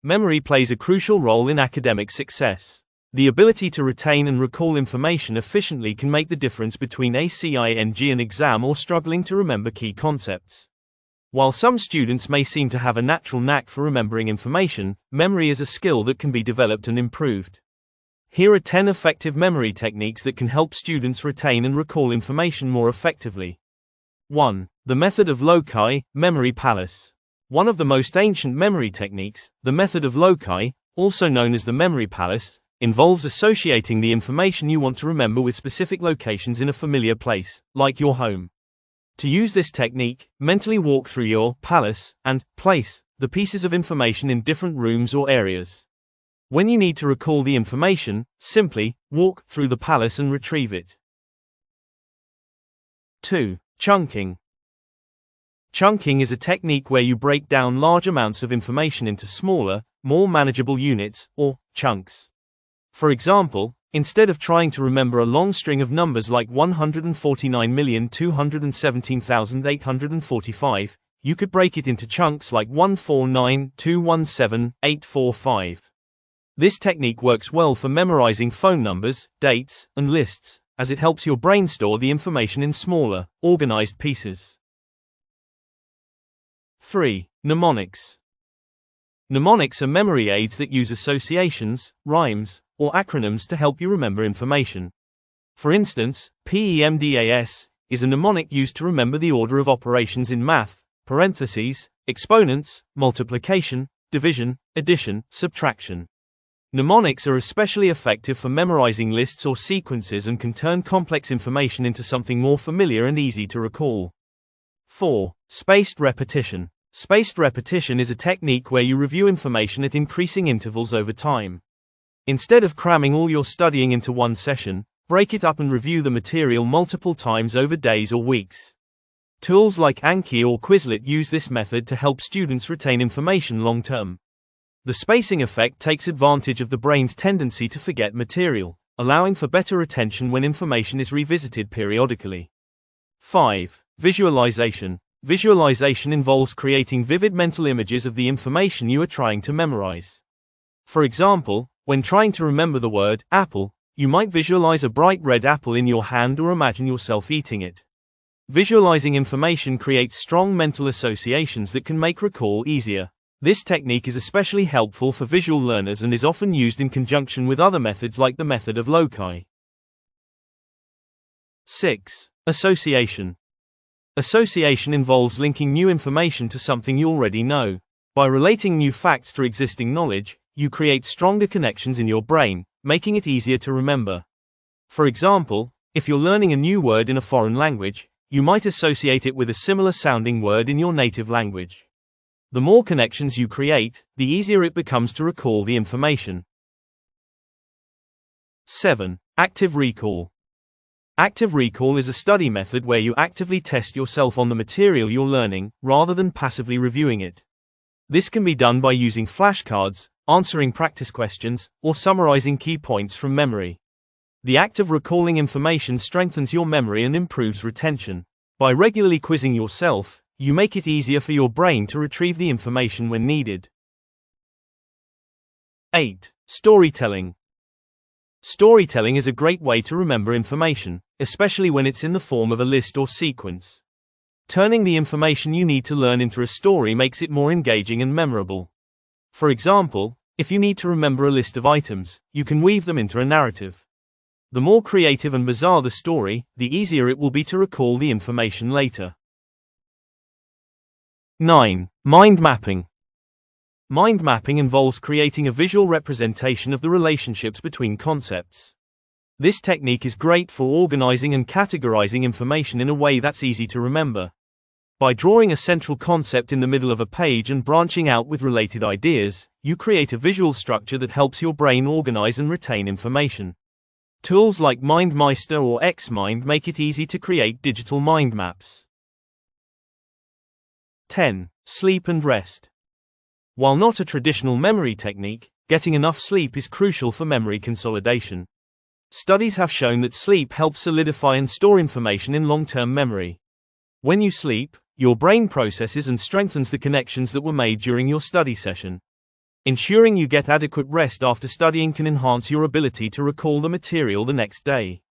memory plays a crucial role in academic success. The ability to retain and recall information efficiently can make the difference between acing an exam or struggling to remember key concepts. While some students may seem to have a natural knack for remembering information, memory is a skill that can be developed and improved. Here are 10 effective memory techniques that can help students retain and recall information more effectively. 1. The method of Lokai, memory palace. One of the most ancient memory techniques, the method of Lokai, also known as the memory palace, involves associating the information you want to remember with specific locations in a familiar place, like your home. To use this technique, mentally walk through your palace and place the pieces of information in different rooms or areas. When you need to recall the information, simply walk through the palace and retrieve it. 2. Chunking. Chunking is a technique where you break down large amounts of information into smaller, more manageable units, or chunks. For example, instead of trying to remember a long string of numbers like 149,217,845, you could break it into chunks like 149,217,845. This technique works well for memorizing phone numbers, dates, and lists, as it helps your brain store the information in smaller, organized pieces. 3. Mnemonics. Mnemonics are memory aids that use associations, rhymes, or acronyms to help you remember information. For instance, PEMDAS is a mnemonic used to remember the order of operations in math, parentheses, exponents, multiplication, division, addition, subtraction. Mnemonics are especially effective for memorizing lists or sequences and can turn complex information into something more familiar and easy to recall. 4. Spaced repetition. Spaced repetition is a technique where you review information at increasing intervals over time. Instead of cramming all your studying into one session, break it up and review the material multiple times over days or weeks. Tools like Anki or Quizlet use this method to help students retain information long-term. The spacing effect takes advantage of the brain's tendency to forget material, allowing for better retention when information is revisited periodically. 5. Visualization. Visualization involves creating vivid mental images of the information you are trying to memorize. For example, when trying to remember the word apple, you might visualize a bright red apple in your hand or imagine yourself eating it. Visualizing information creates strong mental associations that can make recall easier. This technique is especially helpful for visual learners and is often used in conjunction with other methods like the method of Lokai. 6. Association. Association involves linking new information to something you already know. By relating new facts to existing knowledge, you create stronger connections in your brain, making it easier to remember. For example, if you're learning a new word in a foreign language, you might associate it with a similar sounding word in your native language. The more connections you create, the easier it becomes to recall the information. 7. Active recall. Active recall is a study method where you actively test yourself on the material you're learning, rather than passively reviewing it. This can be done by using flashcards, answering practice questions, or summarizing key points from memory. The act of recalling information strengthens your memory and improves retention. By regularly quizzing yourself, you make it easier for your brain to retrieve the information when needed. 8. Storytelling. Storytelling is a great way to remember information, especially when it's in the form of a list or sequence. Turning the information you need to learn into a story makes it more engaging and memorable. For example, if you need to remember a list of items, you can weave them into a narrative. The more creative and bizarre the story, the easier it will be to recall the information later. 9. Mind mapping. Mind mapping involves creating a visual representation of the relationships between concepts. This technique is great for organizing and categorizing information in a way that's easy to remember. By drawing a central concept in the middle of a page and branching out with related ideas, you create a visual structure that helps your brain organize and retain information. Tools like MindMeister or XMind make it easy to create digital mind maps. 10. Sleep and rest. While not a traditional memory technique, getting enough sleep is crucial for memory consolidation. Studies have shown that sleep helps solidify and store information in long-term memory. When you sleep, your brain processes and strengthens the connections that were made during your study session. Ensuring you get adequate rest after studying can enhance your ability to recall the material the next day.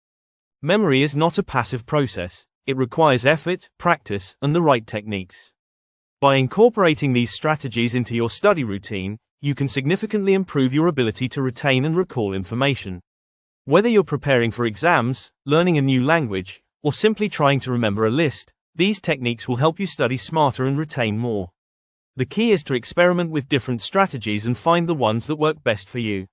Memory is not a passive process, it requires effort, practice, and the right techniques. By incorporating these strategies into your study routine, you can significantly improve your ability to retain and recall information. Whether you're preparing for exams, learning a new language, or simply trying to remember a list, these techniques will help you study smarter and retain more. The key is to experiment with different strategies and find the ones that work best for you.